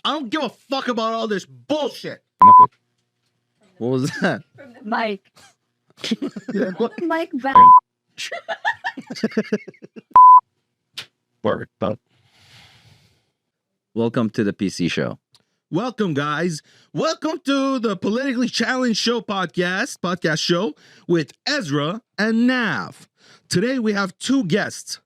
I don't give a fuck about all this bullshit. What was that? Mike. Mike back. Word. Welcome to the PC show. Welcome, guys. Welcome to the Politically Challenged Show podcast show with Ezra and Nav. Today we have two guests.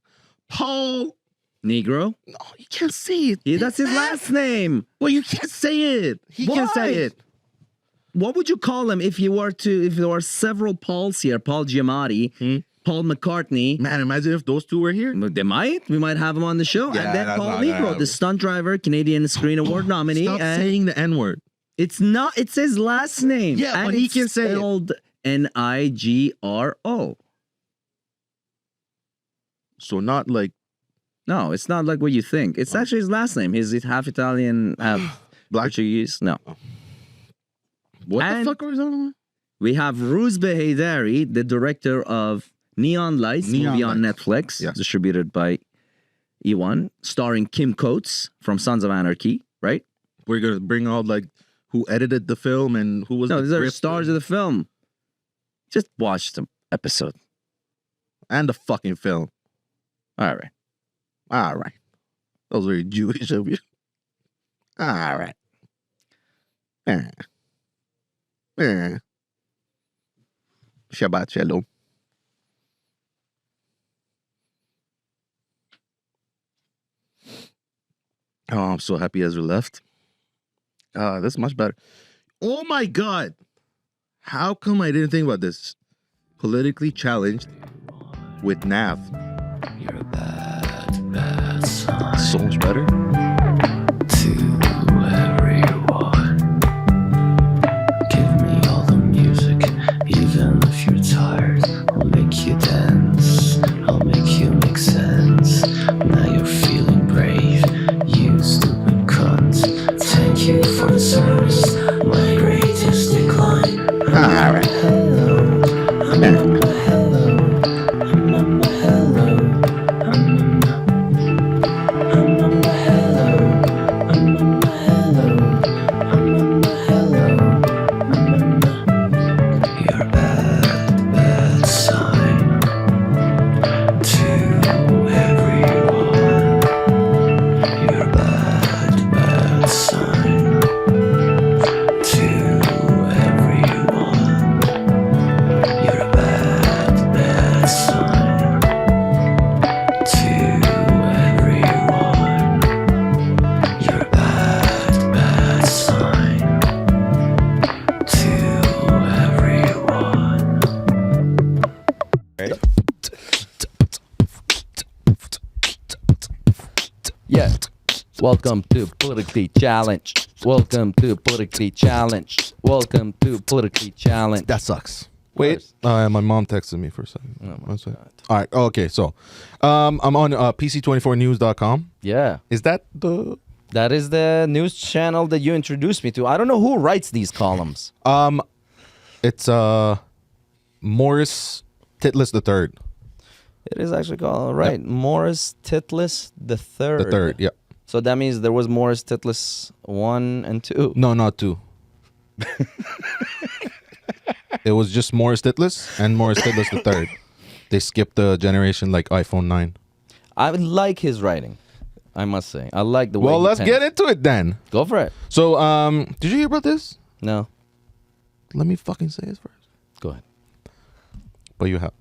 Paul Nigro? No, you can't say it. That's his last name. Well, you can't say it. He Why? can't say it. What would you call him if there were several Pauls here? Paul Giamatti, Paul McCartney. Man, imagine if those two were here. We might have him on the show. Yeah, and then that's Paul not Nigro, gonna the stunt driver, Canadian Screen Award nominee. Stop and saying the N-word. it's his last name. Yeah, and but he it's can say it. spelled Nigro. So not like No, it's not like what you think. It's actually his last name. He's half Italian, half Black. Portuguese. No. What And the fuck are we talking about? We have Rouzbeh Heydari, the director of Neon Lights, movie on Netflix, Yes. distributed by E1, starring Kim Coates from Sons of Anarchy, right? We're gonna bring out like who edited the film and who was No, the these are script stars of the film. Just watch the episode. and the fucking film. All right. All right. That was very Jewish of you. All right. Shabbat shalom. Oh, I'm so happy Ezra left. That's much better. Oh my God. How come I didn't think about this? Politically challenged with Nav. You're a bad, bad son. So much better. To everyone, give me all the music, even if you're tired. I'll make you dance, I'll make you make sense. Now you're feeling brave, you stupid cunt. Thank you for the service, my greatest decline. All right. Hello, hello, You're a bad, bad sign to everyone. You're a bad, bad sign to everyone. You're a bad, bad sign to everyone. You're a bad, bad sign to everyone. Yeah. Welcome to Politically Challenged. Welcome to Politically Challenged. Welcome to Politically Challenged. That sucks. Wait, my mom texted me for a second. One second. All right. Okay. So, I'm on PC24news.com. Yeah. Is that the? That is the news channel that you introduced me to. I don't know who writes these columns. It's Morris Titlis III. It is actually called, right, Morris Titlis the third. The third. Yeah. So that means there was Morris Titlis 1 and 2. No, not 2. It was just Morris Titlis and Morris Titlis III. They skipped the generation like iPhone 9. I like his writing, I must say. I like the way Well, he let's pens. get into it then. Go for it. So, did you hear about this? No. Let me fucking say it first. Go ahead. But you have.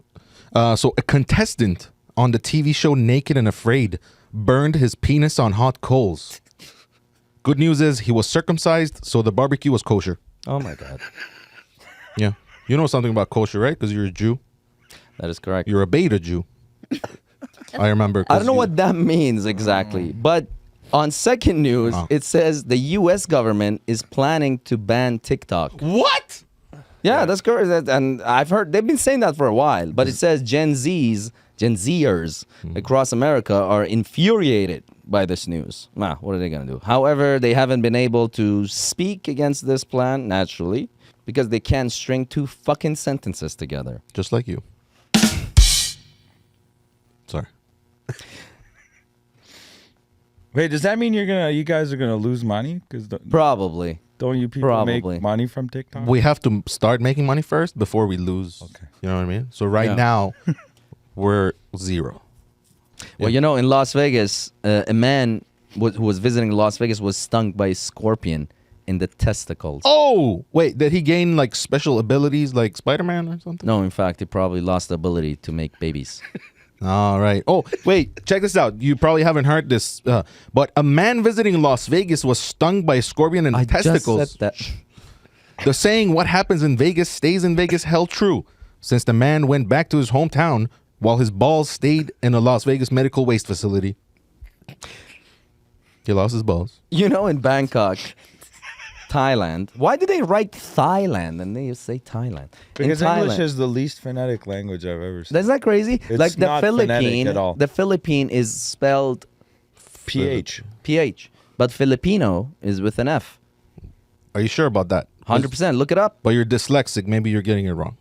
So a contestant on the TV show Naked and Afraid burned his penis on hot coals. Good news is he was circumcised, so the barbecue was kosher. Oh, my God. Yeah. You know something about kosher, right? Because you're a Jew. That is correct. You're a beta Jew. I remember. I don't know what that means exactly, but on second news, it says the U.S. government is planning to ban TikTok. What? Yeah, that's correct. And I've heard they've been saying that for a while, but it says Gen Zers across America are infuriated by this news. Nah, what are they going to do? However, they haven't been able to speak against this plan, naturally, because they can't string two fucking sentences together. Just like you. Sorry. Wait, does that mean you guys are gonna lose money? Because Probably. don't you people Probably. make money from TikTok? We have to start making money first before we lose. Okay. You know what I mean? So right Yeah. now, we're zero. Well, you know, in Las Vegas, a man who was visiting Las Vegas was stung by a scorpion in the testicles. Oh, wait, did he gain like special abilities like Spider-Man or something? No, in fact, he probably lost the ability to make babies. All right. Oh, wait, check this out. You probably haven't heard this, but a man visiting Las Vegas was stung by a scorpion in the testicles. Just said that. The saying, what happens in Vegas stays in Vegas, held true, since the man went back to his hometown while his balls stayed in a Las Vegas medical waste facility. He lost his balls. You know, in Bangkok, Thailand. Why do they write Thailand and they say Thailand? Because in English Thailand, is the least phonetic language I've ever seen. Isn't that crazy? It's like the not phonetic Philippine, at all. the Philippine is spelled PH. PH, but Filipino is with an F. Are you sure about that? 100%. Look it up. But you're dyslexic. Maybe you're getting it wrong.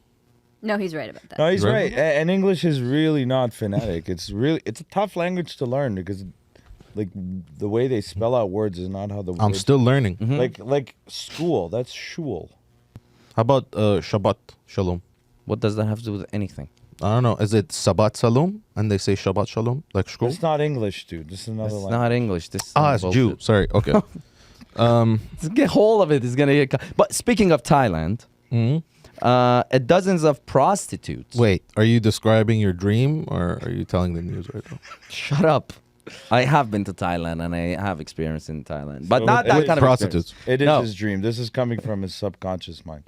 No, he's right about that. No, he's Right. right. And English is really not phonetic. It's a tough language to learn because, like, the way they spell out words is not how the I'm words. still learning. Like school. That's shul. How about Shabbat Shalom? What does that have to do with anything? I don't know. Is it Sabbat Shalom? And they say Shabbat Shalom? Like school? It's not English, dude. This is another It's language. not English. This is Ah, it's bullshit. Jew. Sorry. Okay. Get hold of it. It's gonna get. But speaking of Thailand, dozens of prostitutes. Wait, are you describing your dream or are you telling the news right now? Shut up. I have been to Thailand and I have experience in Thailand, but So not that with kind of prostitutes. It is No. his dream. This is coming from his subconscious mind.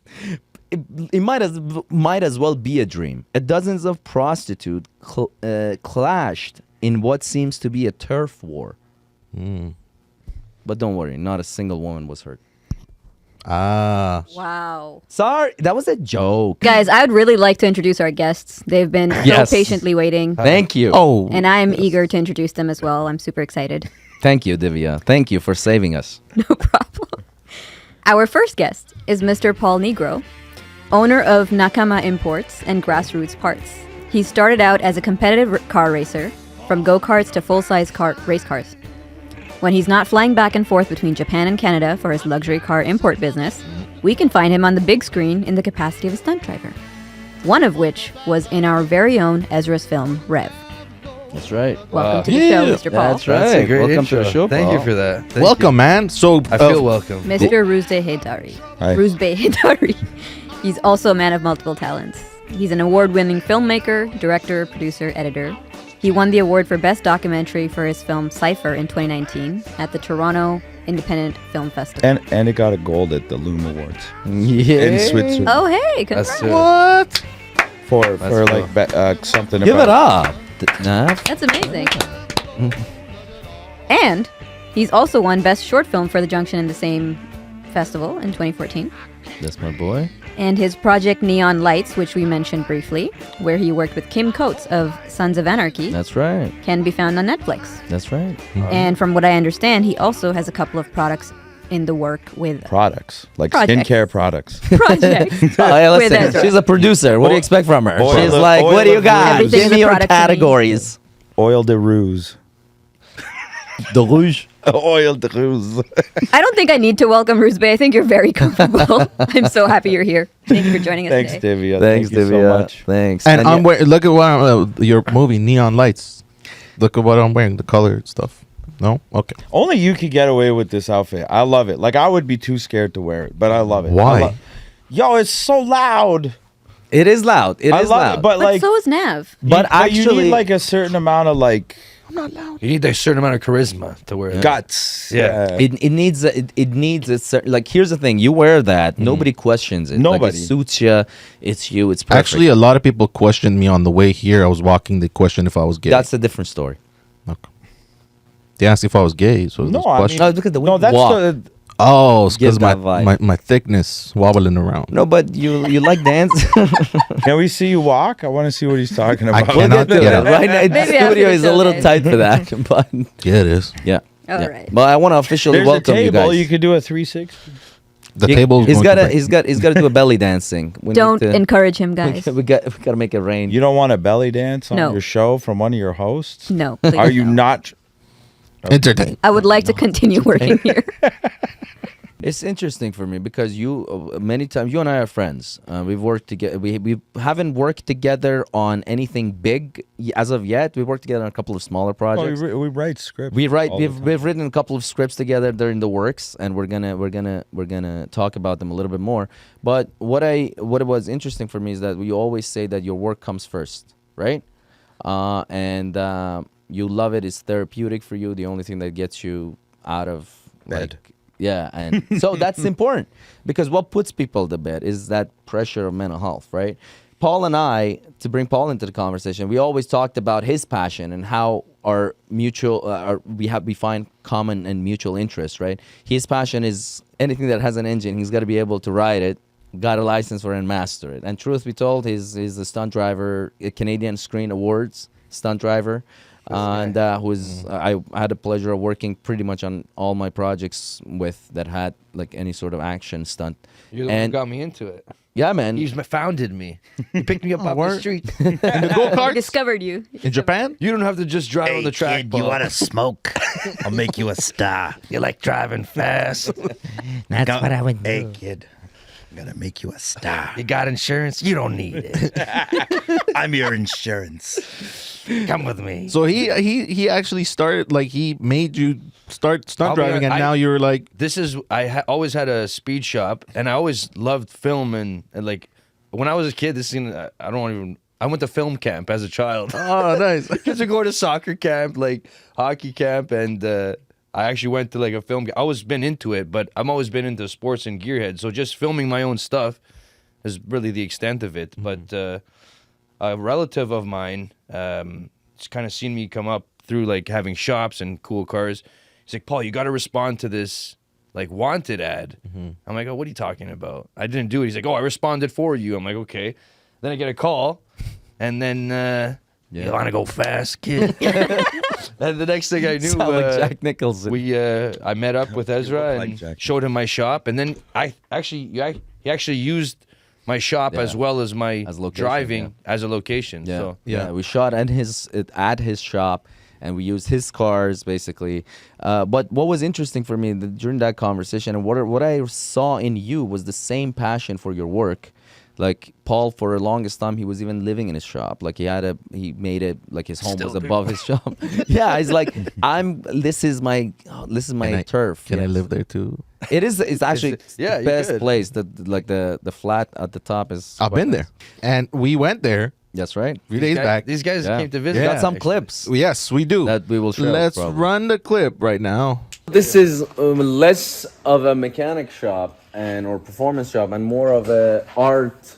It might as well be a dream. Dozens of prostitutes clashed in what seems to be a turf war. But don't worry, not a single woman was hurt. Ah. Wow. Sorry, that was a joke. Guys, I would really like to introduce our guests. They've been Yes. so patiently waiting. Thank you. Oh. And I'm eager to introduce them as well. I'm super excited. Thank you, Divya. Thank you for saving us. No problem. Our first guest is Mr. Paul Nigro, owner of Nakama Imports and Grassroots Parts. He started out as a competitive car racer, from go-karts to full-size race cars. When he's not flying back and forth between Japan and Canada for his luxury car import business, we can find him on the big screen in the capacity of a stunt driver. One of which was in our very own Ezra's film, Rev. That's right. Welcome to the show, Mr. Paul. That's right. That's a great Welcome intro. to the show, Thank Paul. you for that. Thank Welcome, man. So you. I feel welcome. Mr. Rouzbeh Heydari. Hi. Rouzbeh Heydari. He's also a man of multiple talents. He's an award-winning filmmaker, director, producer, editor. He won the award for Best Documentary for his film Cypher in 2019 at the Toronto Independent Film Festival. And it got a gold at the Loom Awards Yeah. in Switzerland. Oh, hey, That's congrats. it. For That's cool. like something Give it about up. Nah. That's amazing. And he's also won Best Short Film for The Junction in the same festival in 2014. That's my boy. And his project Neon Lights, which we mentioned briefly, where he worked with Kim Coates of Sons of Anarchy, That's right. can be found on Netflix. That's right. And from what I understand, he also has a couple of products in the work with products, like Projects. skincare products. projects. Oh, hey, With listen, Ezra. she's a producer. What do you expect from her? Oil She's of- like, oil what do you of got? Everything Give in me the your product to me. categories. Oil de Rouge. The Rouge. Oil de Rouge. I don't think I need to welcome Rouzbeh. I think you're very comfortable. I'm so happy you're here. Thank you for joining us Thanks, today. Divya. Thanks, Thank you so Divya. much. Thanks. and I'm yeah, wearing. Look at what your movie Neon Lights. Look at what I'm wearing. The color stuff. No. Okay. Only you could get away with this outfit. I love it. Like, I would be too scared to wear it, but I love it. Why? Yo, it's so loud. it is loud. It I is love loud. it, but But like, so is Nav. But you actually, need like a certain amount of like You need a certain amount of charisma to wear it. guts. Yeah. it needs a certain, like, here's the thing. You wear that, nobody questions it. Like, Nobody. it suits you. It's you. It's perfect. Actually, a lot of people questioned me on the way here. I was walking. They questioned if I was gay. that's a different story. Okay. They asked if I was gay. So No, this I question. mean- No, look at the No, that's walk. the. Oh, it's Gives because that vibe. my thickness wobbling around. No, but you like dance. Can we see you walk? I want to see what he's talking I about. cannot We'll get to get that. it. Right now, the Maybe after studio the is a show, little guys. tight for that, but Yeah, it is. yeah. All yeah. right. But I want to officially There's a welcome you table. guys. You could do a 360. The table. He's got to do a belly dancing. We Don't need to, encourage him, guys. we got to make it rain. You don't want a belly dance on No. your show from one of your hosts? No. Please Are you no. not? Entertain. I would like to continue working here. It's interesting for me because many times you and I are friends. We've worked together. We haven't worked together on anything big as of yet. We worked together on a couple of smaller projects. We write scripts. We write. all the We've time. written a couple of scripts together. They're in the works, and we're gonna talk about them a little bit more. But what was interesting for me is that you always say that your work comes first, right? And you love it. It's therapeutic for you. The only thing that gets you out of Bed. yeah, and so that's important because what puts people to bed is that pressure of mental health, right? Paul and I, to bring Paul into the conversation, we always talked about his passion and how our mutual, we find common and mutual interests, right? His passion is anything that has an engine. He's got to be able to ride it, got a license for it, and master it. And truth be told, he's a stunt driver, a Canadian Screen Awards stunt driver. And I had the pleasure of working pretty much on all my projects with that had like any sort of action stunt. You're the one who got me into it. Yeah, man. You founded me. You picked me up off the street. In the go-karts? Discovered you. In Japan? You don't have to just drive on the track. Kid, you Paul. want to smoke? I'll make you a star. You like driving fast. That's what I would do. Hey, kid, I'm going to make you a star. You got insurance? You don't need it. I'm your insurance. Come with me. So he actually started, like, he made you start stunt driving, and now you're like... This is, always had a speed shop, and I always loved film, and like, when I was a kid, I went to film camp as a child. Oh, nice. Just to go to soccer camp, like hockey camp, and I actually went to like a film. I always been into it, but I've always been into sports and gearhead. So just filming my own stuff is really the extent of it. But a relative of mine, just kind of seen me come up through like having shops and cool cars. He's like, Paul, you got to respond to this like wanted ad. I'm like, oh, what are you talking about? I didn't do it. He's like, oh, I responded for you. I'm like, okay. Then I get a call, and then you want to go fast, kid? And the next thing I knew, Sound like Jack Nicholson. I met up with Ezra like and Jack. showed him my shop, and then he actually used my shop as well as my As location, driving as a location. Yeah, So yeah. We shot at his shop, and we used his cars basically. But what was interesting for me during that conversation, and what I saw in you was the same passion for your work. Like Paul, for the longest time, he was even living in his shop. Like he made it like his home was above his shop. Yeah, he's like, this is my turf. Can I Yes. live there too? It's actually yeah, the you best could. place. The flat at the top is. I've quite been nice. there. And we went there That's right. a few days back. These guys Yeah. came to visit. We got Yeah. some clips Yes, we do. that we will share. Let's probably. run the clip right now. This is less of a mechanic shop or performance shop, and more of a art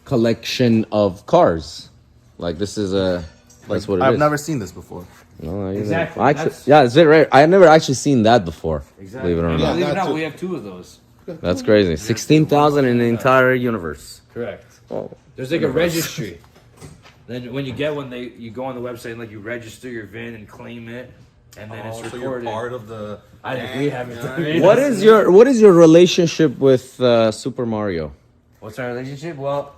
collection of cars. Like this is that's what it is. I've never seen this before. No, Exactly, Actually, that's- yeah, it's very rare. I've never actually seen that before. Believe it or not. Believe it or not, we have two of those. That's crazy. 16,000 in the entire universe. Correct. Oh. There's like a registry. Then when you get one, you go on the website and like you register your VIN and claim it, and then it's recorded. of the... We haven't done it. What is your relationship with Super Mario? What's our relationship? Well,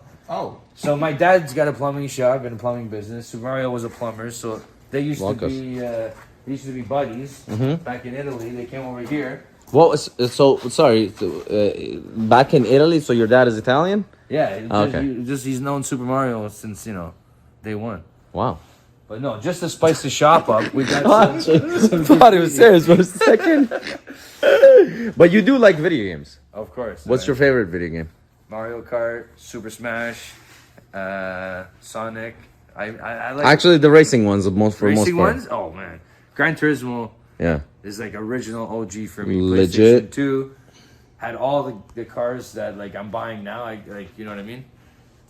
so my dad's got a plumbing shop and a plumbing business. Super Mario was a plumber, so they used to be buddies back in Italy. They came over here. What was back in Italy? So your dad is Italian? Yeah, Okay. he's known Super Mario since day one. Wow. But no, just to spice the shop up, we got I thought he was serious for a second. But you do like video games. of course. What's your favorite video game? Mario Kart, Super Smash, Sonic. I like Actually, the racing ones, for most racing part. ones. Oh man, Gran Turismo Yeah. is like original OG for me. Legit. PlayStation 2 had all the cars that like I'm buying now. You know what I mean?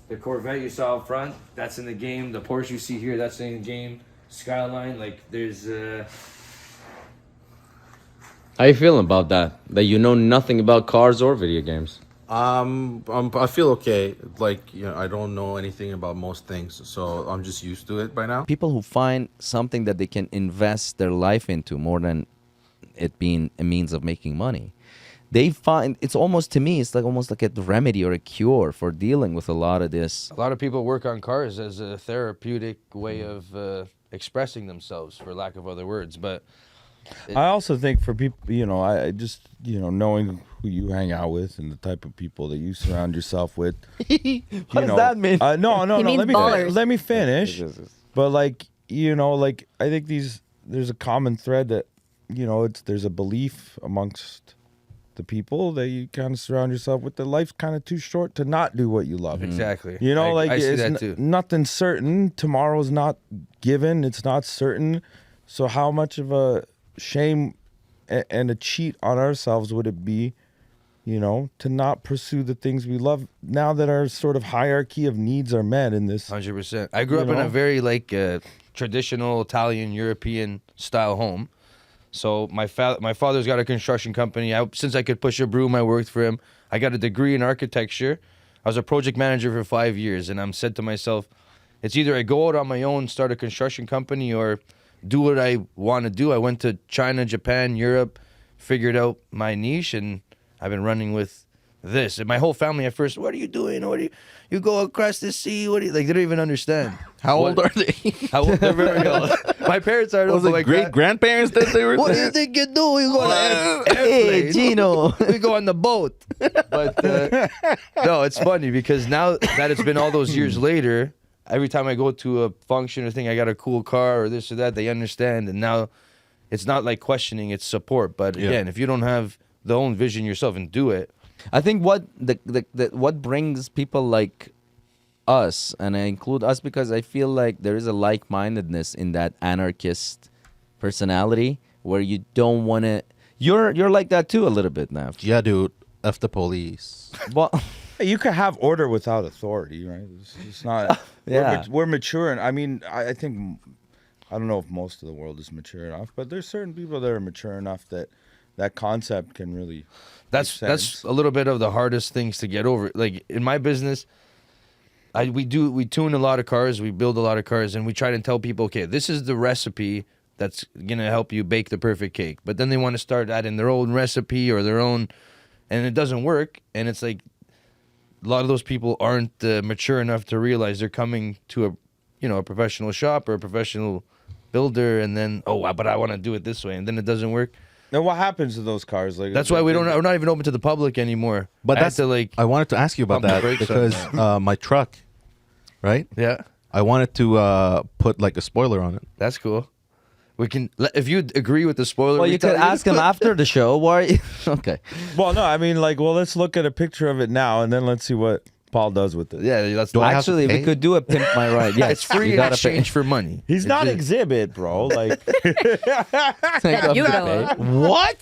The Corvette you saw up front, that's in the game. The Porsche you see here, that's in the game. Skyline, like there's How you feeling about that? That you know nothing about cars or video games? I feel okay. Like, I don't know anything about most things, so I'm just used to it by now. People who find something that they can invest their life into more than it being a means of making money, they find it's almost, to me, it's like almost like a remedy or a cure for dealing with a lot of this. a lot of people work on cars as a therapeutic way of expressing themselves, for lack of other words. But I also think for people, I just, knowing who you hang out with and the type of people that you surround yourself with. What does that mean? No. He means ballers. Let me finish. But like, I think there's a common thread that, there's a belief amongst the people that you kind of surround yourself with that life's kind of too short to not do what you love. Exactly. I see it's that too. Nothing's certain. Tomorrow's not given. It's not certain. So how much of a shame and a cheat on ourselves would it be, to not pursue the things we love now that our sort of hierarchy of needs are met in this. 100%. I grew up in a very traditional Italian European style home. So my father's got a construction company. Since I could push a broom, I worked for him. I got a degree in architecture. I was a project manager for 5 years, and I'm said to myself, it's either I go out on my own, start a construction company, or do what I want to do. I went to China, Japan, Europe, figured out my niche, and I've been running with this. And my whole family at first, what are you doing? You go across the sea? What do you, they don't even understand. How old are they? How old? They're very old. My parents are Was it great grandparents that they were What do there? you think you do? You go on an airplane. Hey, Gino. We go on the boat. But no, it's funny because now that it's been all those years later, every time I go to a function or thing, I got a cool car or this or that, they understand. And now it's not like questioning, it's support. But again, if you don't have the own vision yourself and do it. I think what what brings people like us, and I include us because I feel like there is a like-mindedness in that anarchist personality where you don't want to. You're like that too a little bit now. Yeah, dude. F the police. Well, You could have order without authority, right? It's not. Yeah. We're mature, and I mean, I think I don't know if most of the world is mature enough, but there's certain people that are mature enough that that concept can really. That's sense. a little bit of the hardest things to get over. Like in my business, we tune a lot of cars, we build a lot of cars, and we try to tell people, okay, this is the recipe that's gonna help you bake the perfect cake. But then they want to start adding their own recipe or their own, and it doesn't work. And it's like a lot of those people aren't mature enough to realize they're coming to a professional shop or a professional builder, and then but I want to do it this way, and then it doesn't work. Now, what happens to those cars? Like That's why we're not even open to the public anymore. But I had that's to I wanted to ask you about pump the that brakes because my truck, right? yeah, I wanted to put like a spoiler on it. that's cool. We can if you agree with the spoiler. well, we you tell could ask him after the show. Why? Okay. Well, no, I mean, let's look at a picture of it now, and then let's see what Paul does with it. Yeah, let's Do I have to Actually, we pay? could do a pimp my ride. Yeah, it's free in exchange for money. He's not exhibit, bro. Like, You know. What?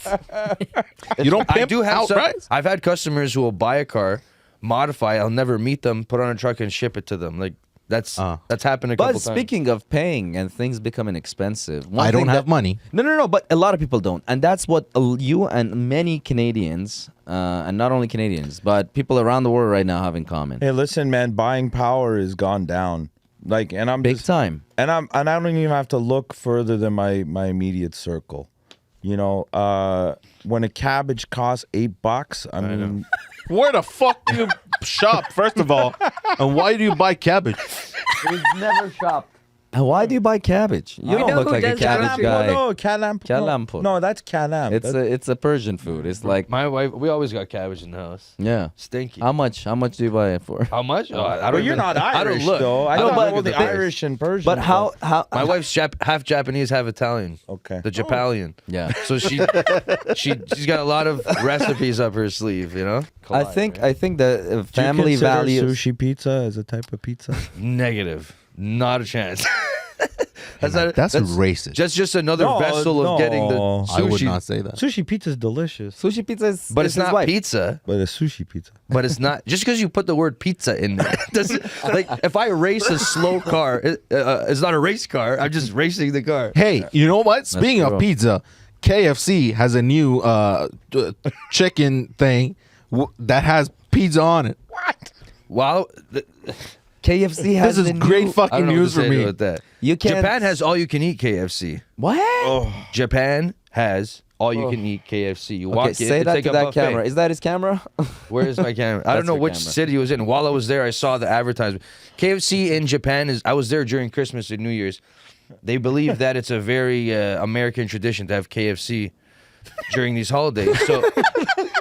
You don't I pimp do have some, outright? I've had customers who will buy a car, modify. I'll never meet them, put on a truck and ship it to them. Like that's happened a couple But times. speaking of paying and things becoming expensive, one I don't thing have that- money. No, but a lot of people don't. And that's what you and many Canadians, and not only Canadians, but people around the world right now have in common. hey, listen, man, buying power has gone down. Like, and I'm Big just, time. and I don't even have to look further than my immediate circle. When a cabbage costs $8, I mean, Where the fuck do you shop, first of all? And why do you buy cabbage? We've never shopped. And why do you buy cabbage? You don't know look who like a does cabbage that. guy. no, kalam. Kalam. No, that's kalam. It's a Persian food. It's like, My wife, we always got cabbage in the house. yeah. Stinky. How much do you buy it for? How much? Oh, I But don't you're even- not I Irish, don't look. though. I don't thought look all at the price. Irish and Persian. But how My wife's half Japanese, half Italian. Okay. The Japalian. Yeah. So she's got a lot of recipes up her sleeve, you know? I think the family Do you consider values. sushi pizza as a type of pizza? Negative. Not a chance. That's racist. Just another No, vessel of getting the no. sushi. I would not say that. Sushi pizza is delicious, Sushi pizza is, But is it's his not wife. pizza. but a sushi pizza. But it's not just because you put the word pizza in there. Doesn't, like if I race a slow car, it's not a race car. I'm just racing the car. Hey, you know what? Speaking true. of pizza, KFC has a new chicken thing that has pizza on it. Wow, KFC has This is the great new- I fucking don't know news what for to say me. about that. You can't. Japan has all you can eat KFC. What? Japan has all you can eat KFC. You walk Okay, in, say it's that like to a that buffet. camera. Is that his camera? Where is my camera? I That's don't know your which camera. city it was in. While I was there, I saw the advertisement. KFC in Japan I was there during Christmas and New Year's. they believe that it's a very American tradition to have KFC during these holidays. So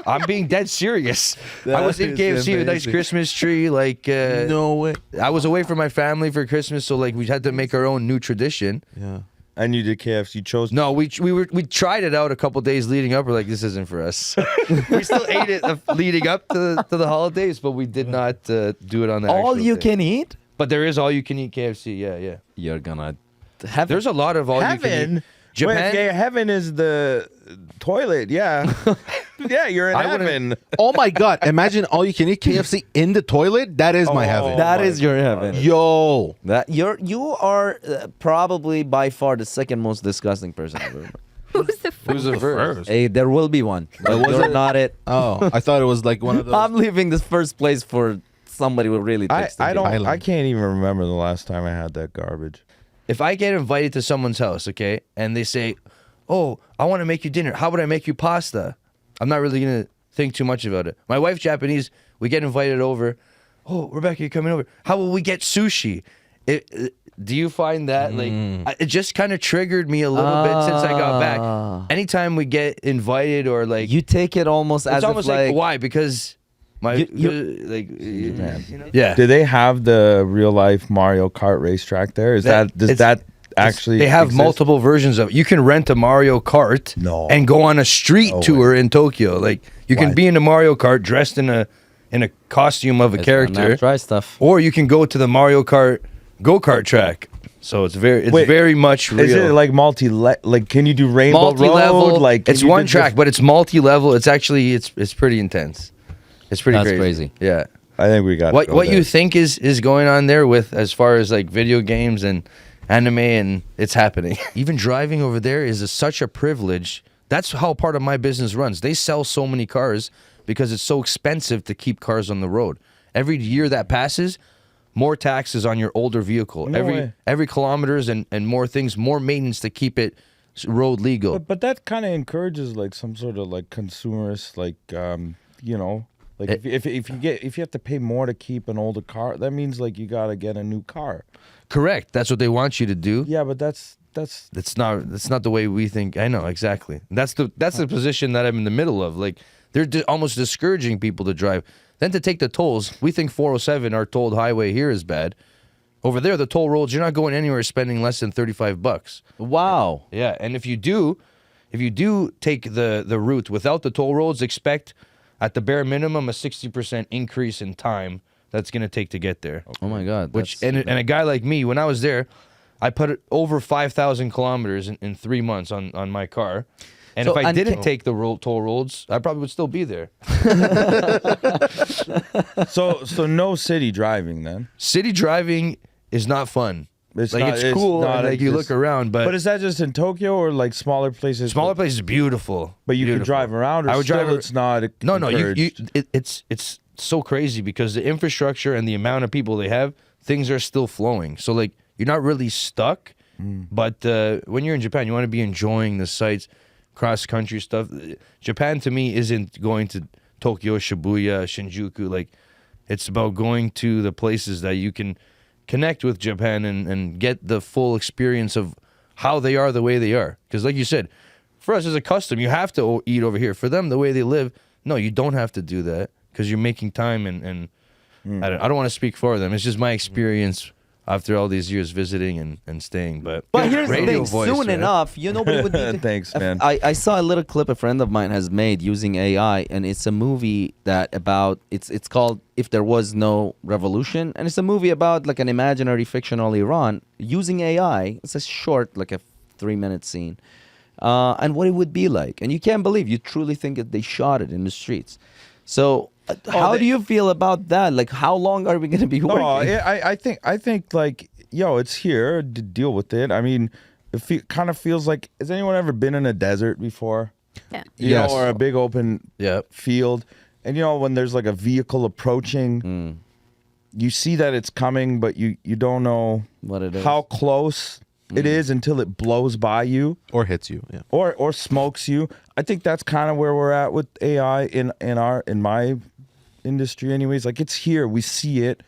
I'm being dead serious. I was in KFC with a nice Christmas tree. Like No way. I was away from my family for Christmas, so like we had to make our own new tradition. Yeah. And you did KFC. You chose. No, we tried it out a couple days leading up. We're like, this isn't for us. We still ate it leading up to the holidays, but we did not do it on the All actual you day. can eat? But there is all you can eat KFC. Yeah. You're gonna have There's a lot of all you can Heaven. eat. Japan. Wait, heaven is the toilet. Yeah. Yeah, you're in I wouldn't- heaven. Oh my God! Imagine all you can eat KFC in the toilet. That is my Oh. heaven. That is your heaven. Yo. That you are probably by far the second most disgusting person I've ever met. Who's the first? Who's the first? Hey, there will be one. But you're not it. Oh, I thought it was like one of those. I'm leaving this first place for somebody who really takes the I bait. don't. Highland. I can't even remember the last time I had that garbage. If I get invited to someone's house, okay, and they say, "Oh, I want to make you dinner. How would I make you pasta?" I'm not really gonna think too much about it. My wife's Japanese. We get invited over. Oh, Rebecca, you're coming over. How will we get sushi? Do you find that it just kind of triggered me a little bit since I got back? Anytime we get invited or like, You take it almost as it's almost if like why? Because my yeah. Do they have the real life Mario Kart racetrack there? Is that does it's- that actually? They have exist? multiple versions of it. You can rent a Mario Kart No. and go on a street No tour in Tokyo. Like you can What? be in a Mario Kart dressed in a costume of a character, Try stuff. or you can go to the Mario Kart go-kart track. So it's very much real. Is it like like can you do Rainbow multi-level? Road? Like it's can you one do track, but it's multi-level. It's actually it's pretty intense. It's pretty That's crazy. crazy. Yeah. I think we got What to go you there. think is going on there with as far as like video games and anime, and it's happening. Even driving over there is such a privilege. That's how part of my business runs. They sell so many cars because it's so expensive to keep cars on the road. Every year that passes, more taxes on your older vehicle. No way. every kilometers and more things, more maintenance to keep it road legal. But that kind of encourages like some sort of like consumerist like you know like if you have to pay more to keep an older car, that means like you gotta get a new car. Correct. That's what they want you to do. Yeah, but that's That's not the way we think. I know exactly. That's the position that I'm in the middle of. Like they're almost discouraging people to drive. Then to take the tolls, we think 407, our tolled highway here, is bad. Over there, the toll roads, you're not going anywhere spending less than $35. Wow. Yeah, and if you do take the route without the toll roads, expect at the bare minimum a 60% increase in time that's going to take to get there. Oh my God. Which that's- and a guy like me, when I was there, I put over 5,000 kilometers in 3 months on my car. And So, if I and didn't can- take the toll roads, I probably would still be there. so no city driving then. City driving is not fun. It's like not- it's it's cool, not and like you look just- around, but But is that just in Tokyo or like smaller places? smaller places beautiful. But you can Beautiful. drive around. Or I would still drive. It's not. No, encouraged? it's so crazy because the infrastructure and the amount of people they have, things are still flowing. So like you're not really stuck. But when you're in Japan, you want to be enjoying the sights, cross country stuff. Japan to me isn't going to Tokyo, Shibuya, Shinjuku. Like it's about going to the places that you can connect with Japan and get the full experience of how they are the way they are. Because like you said, for us as a custom, you have to eat over here. For them, the way they live, no, you don't have to do that because you're making time and I don't want to speak for them. It's just my experience after all these years visiting and staying. But here's the radio thing. voice, Soon right? enough, nobody would need to... Thanks, man. I saw a little clip a friend of mine has made using AI, and it's a movie that about... It's called If There Was No Revolution, and it's a movie about like an imaginary fictional Iran using AI. It's a short, like a 3-minute scene. And what it would be like. And you can't believe, you truly think that they shot it in the streets. So... how do you feel about that? Like, how long are we going to be working? I think like it's here to deal with it. I mean, it kind of feels like. Has anyone ever been in a desert before? Yeah. You Yes. know, or a big open field, and when there's like a vehicle approaching, you see that it's coming, but you don't know What it is. how close it is until it blows by you. Or hits you. Yeah. Or smokes you. I think that's kind of where we're at with AI in my industry anyways. Like it's here, we see it.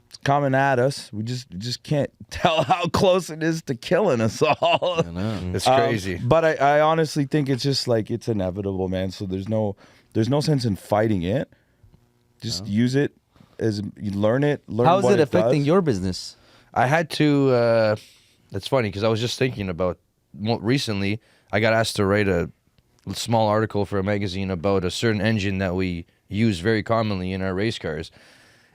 It's coming at us. We just can't tell how close it is to killing us all. I know. It's crazy. But I honestly think it's just like it's inevitable, man. So there's no sense in fighting it. Just use it as you learn it. Learn How is what it affecting does. your business? I had to. That's funny because I was just thinking about recently. I got asked to write a small article for a magazine about a certain engine that we use very commonly in our race cars,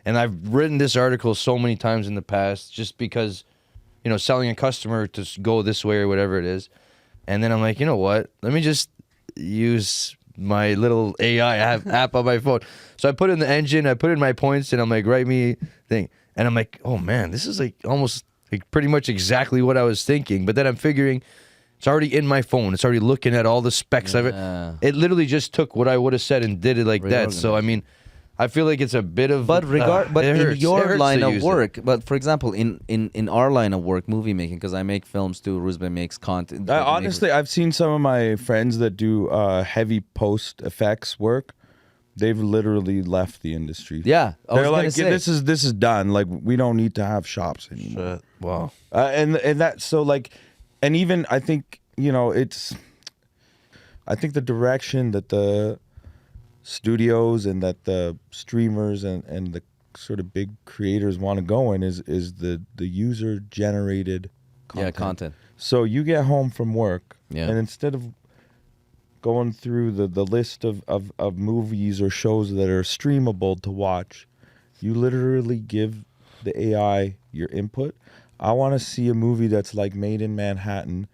and I've written this article so many times in the past just because, selling a customer to go this way or whatever it is, and then I'm like, you know what? Let me just use my little AI app on my phone. So I put in the engine, I put in my points, and I'm like, write me thing. And I'm like, oh man, this is like almost like pretty much exactly what I was thinking. But then I'm figuring it's already in my phone. It's already looking at all the specs of it. It literally just took what I would have said and did it like that. So I mean, I feel like it's a bit of But but it in hurts. It your hurts line to of use it. work, but for example, in our line of work, movie making, because I make films too. Rouzbeh makes content. Honestly, I've seen some of my friends that do heavy post effects work. They've literally left the industry. yeah, I was They're gonna like, say. this is done. Like we don't need to have shops anymore. Wow. And that so like, and even I think I think the direction that the studios and that the streamers and the sort of big creators want to go in is the user generated content. So you get home from work, Yeah. and instead of going through the list of movies or shows that are streamable to watch, you literally give the AI your input. I want to see a movie that's like Made in Manhattan,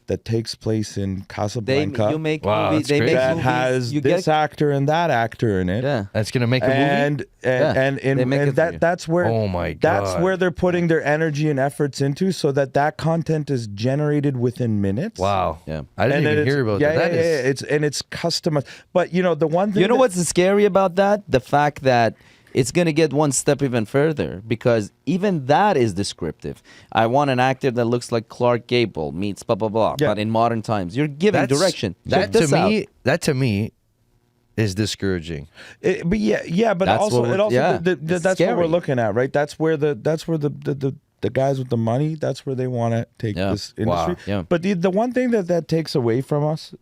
that takes place in Casablanca. You make Wow, movies. that's They great. make that movies. has you this actor and that actor in it. Yeah. That's gonna make a movie. And They make it for you. that's where Oh my that's God. where they're putting their energy and efforts into, so that content is generated within minutes. Wow. Yeah. I didn't And then even it's- hear about yeah, that. Yeah, yeah, it's customized. But the one thing You know that- what's scary about that? The fact that it's going to get one step even further, because even that is descriptive. I want an actor that looks like Clark Gable meets blah, blah, blah. Yeah. But in modern times, you're giving direction. Check That this to out. me, that to me, is discouraging. but but That's also what it also yeah, that's what scary. we're looking at, right? That's where the guys with the money, that's where they want to take Yeah. this industry. Wow. Yeah. But the one thing that takes away from us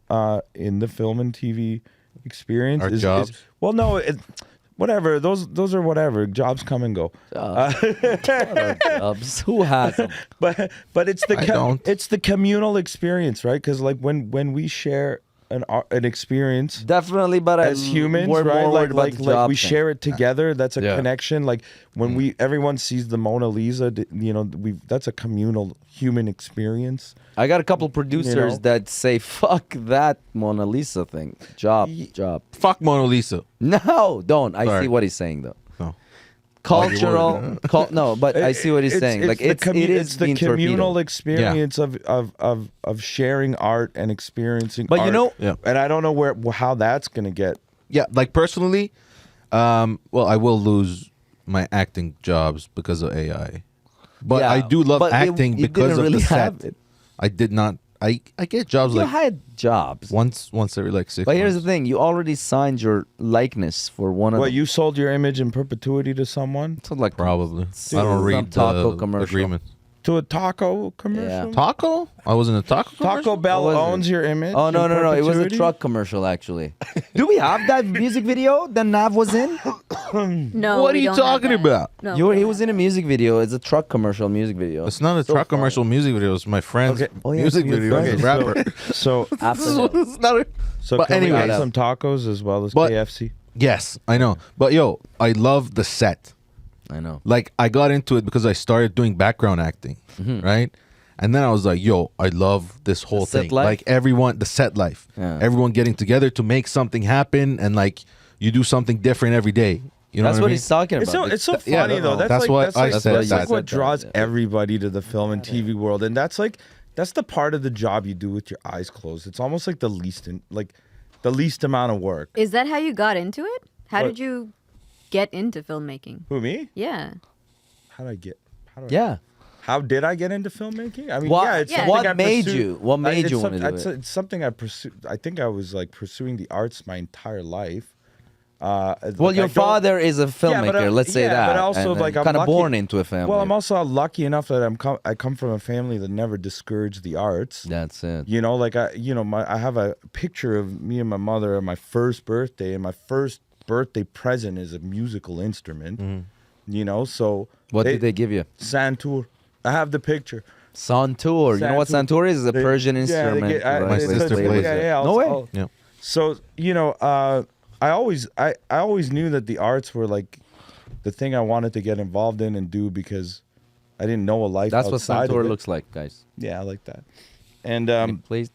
in the film and TV experience Our is jobs? well, no, whatever. Those are whatever. Jobs come and go. Jobs. Who has them? But it's I don't. it's the communal experience, right? Because like when we share an experience Definitely, but as humans, we're right? more worried about Like the job we thing. share it together. That's a Yeah. connection. Like when everyone sees the Mona Lisa, that's a communal human experience. I got a couple producers know? that say, fuck that Mona Lisa thing. Job. Fuck Mona Lisa. No, don't. I Sorry. see what he's saying, though. Oh. Cultural. No, but I see what he's saying. Like it is the being communal torpedoed. experience of sharing art and experiencing. But you art. know- Yeah. and I don't know how that's gonna get. Yeah, like personally, well, I will lose my acting jobs because of AI. But Yeah, I do love but acting you because didn't of really the set. have it. I did not. I get jobs You like had jobs. once every like 6 But here's the months. thing: you already signed your likeness for one of What them. you sold your image in perpetuity to someone? So like Probably. Some I don't read taco the commercial. agreement. To a taco commercial? Yeah. Taco? I was in a taco Taco commercial? Bell What was it? owns your image. Oh no in no no! It was a perpetuity? truck commercial actually. Do we have that music video that Nav was in? No. What we are you don't have talking that. about? No. He was in a music video. It's a truck commercial music video. It's not a truck commercial music video. It's my friend's Okay. Oh, yeah, music it's your video. friend. He's a rapper. So After that. It's not a- so But can we anyways. get some tacos as well as But- KFC? Yes, I know. But yo, I love the set. I know. Like I got into it because I started doing background acting, right? And then I was like, yo, I love this whole set thing. life? Like everyone, the set life. Yeah. Everyone getting together to make something happen, and like you do something different every day. You know That's what what I mean? he's talking It's about. so it's so yeah, funny though. that's That's why like, I that's said like, that. that's what draws Yeah. everybody to the film and TV world, and that's the part of the job you do with your eyes closed. It's almost like the least amount of work. Is that how you got into it? How What? did you get into filmmaking? Who, me? Yeah. How did Yeah. How did I get into filmmaking? I mean, What- yeah, it's Yeah. something What I made pursued. you? What made it's you want to do it? It's something I pursued. I think I was like pursuing the arts my entire life. Well, your father is a filmmaker. Let's say that. But also, and like, I'm kind of lucky- born into a family. Well, I'm also lucky enough that I come from a family that never discouraged the arts. That's it. You know, like I have a picture of me and my mother on my first birthday, and my first birthday present is a musical instrument. You know, so What did they give you? Santur. I have the picture. Santur. You know what santur is? It's a Persian instrument. Yeah, My sister plays it. No way. Yeah. So I always knew that the arts were like the thing I wanted to get involved in and do because I didn't know a life. That's what outside of santur it. looks like, guys. Yeah, I like that. And It plays.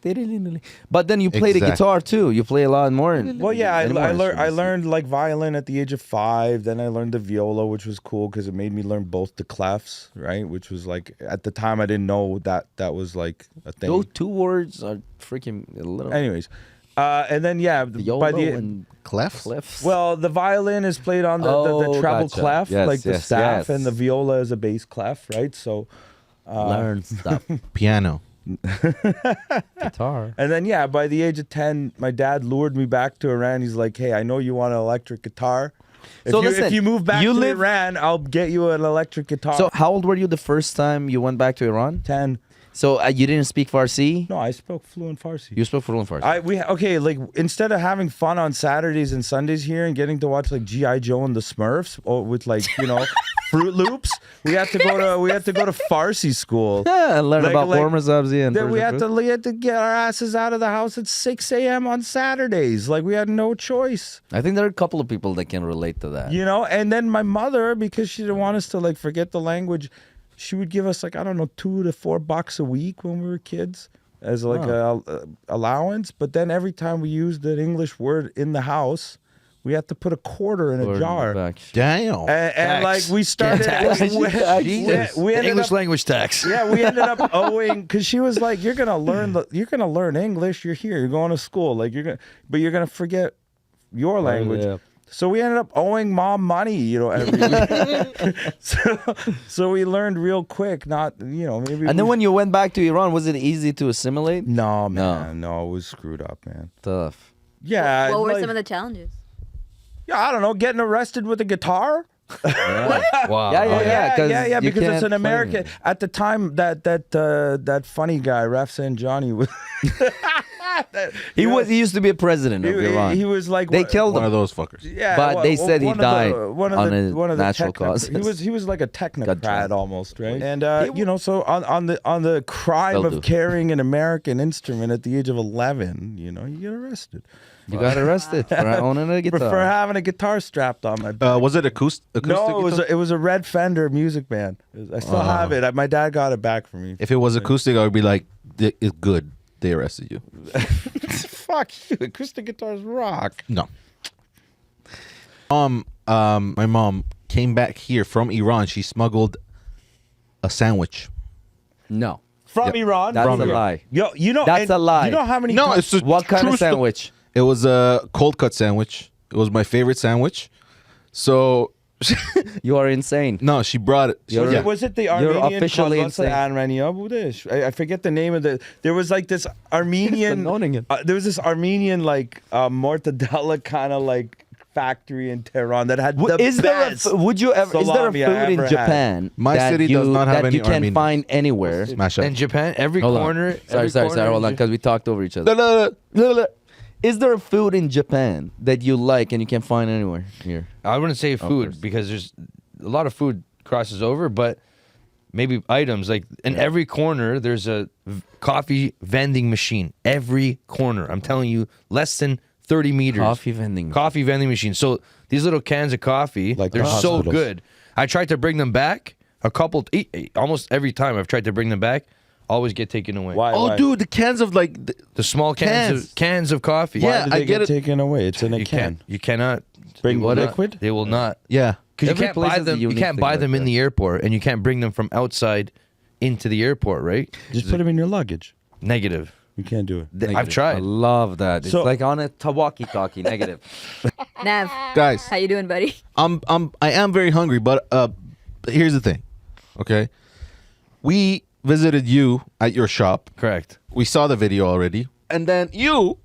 But then you play the Exactly. guitar too. You play a lot more. well, yeah, I Any more learned instruments? learned like violin at the age of 5. Then I learned the viola, which was cool because it made me learn both the clefs, right? Which was like at the time I didn't know that was like a thing. Those two words are freaking a little. Anyways, and then yeah, Viola by the and Clefs? clefs. well, the violin is played on the Oh, treble gotcha. clef, Yes, like the yes, staff, yes. and the viola is a bass clef, right? So, learn stuff. Piano. Guitar. and then yeah, by the age of 10, my dad lured me back to Iran. He's like, "Hey, I know you want an electric guitar. If, So you, listen, if you move back you to live- Iran, I'll get you an electric guitar." So how old were you the first time you went back to Iran? 10. So you didn't speak Farsi? No, I spoke fluent Farsi. You spoke fluent Farsi. Okay, like instead of having fun on Saturdays and Sundays here and getting to watch like GI Joe and the Smurfs or with like Fruit Loops, we had to go to Farsi school. Yeah, and learn Like- about like- warmer sabzi and Then we Persian had fruit. to get our asses out of the house at 6 a.m. on Saturdays. Like we had no choice, I think there are a couple of people that can relate to that. And then my mother, because she didn't want us to like forget the language, she would give us like I don't know $2 to $4 a week when we were kids as like a allowance. But then every time we used an English word in the house, we had to put a quarter in Or a in the jar. back. Damn. And like we started, we ended English up, language tax. yeah, we ended up owing because she was like, "You're gonna learn English. You're here. You're going to school. Like but you're gonna forget your language." yeah. So we ended up owing mom money, every week. so we learned real quick. Not, maybe. And then when you went back to Iran, was it easy to assimilate? No, man, no, it was screwed up, man. Tough. Yeah. What were like- some of the challenges? Yeah, I don't know. Getting arrested with a guitar. Wow. Yeah, yeah, 'cause yeah, you because it's can't an play American. it. At the time, that funny guy, Raf Sanjani, was. He used to be a president of Iran. He was like They killed One him. of those fuckers. Yeah, But they said he one of the- died one of on the- a one of the natural techno- causes. He was like a Got technocrat drowned. almost, right? And so on the crime They'll of do. carrying an American instrument at the age of 11, you get arrested You got arrested for owning a for guitar. having a guitar strapped on my back. Was it acoustic? No, guitar? it was a red Fender Music Band. I still have it. My dad got it back for me. If it was acoustic, I would be like, it's good. They arrested you. Fuck you, acoustic guitars rock. No. My mom came back here from Iran. She smuggled a sandwich. No. From Iran. That's From a Iran. lie. Yo, That's and a lie. You know how many? No, times- it's a What kind true of sandwich? It was a cold cut sandwich. It was my favorite sandwich. So, You are insane. no, she brought it. You're- Yeah. Was it the You're Armenian? officially insane. I forget the name of the. There was like this Armenian. owning it. There was this Armenian like mortadella kind of like factory in Tehran that had the Is there a, best f- would you ever? Is there a salami I food in ever had. Japan My that city you, does not have that you any can't Armenians. find anywhere? Smash up. In Japan, every Hold on. corner. Sorry, every sorry, corner hold on, in because we talked over each other. Is there a food in Japan that you like and you can't find anywhere here? I wouldn't say course. food because there's a lot of food crosses over, but maybe items like in every corner there's a coffee vending machine. Every corner, I'm telling you, less than 30 meters. Coffee vending. Coffee vending machine. So these little cans of coffee, Like they're the so hospitals. good. I tried to bring them back almost every time I've tried to bring them back, always get taken away. Why? Oh, why? dude, the cans of like. The small cans of coffee. Why Yeah, did I they get get it. taken away? It's in a You can. You cannot Bring they will not- liquid? They will not. Yeah. Because you Every can't place buy has a them. You unique can't thing buy like them in that. the airport, and you can't bring them from outside into the airport, right? Just put them in your luggage. Negative. You can't do it. I've I tried. love that. It's So- like on a talkie-talkie, negative. Nav, Guys, how you doing, buddy? I am very hungry, but here's the thing. Okay? We visited you at your shop. Correct. We saw the video already. And then you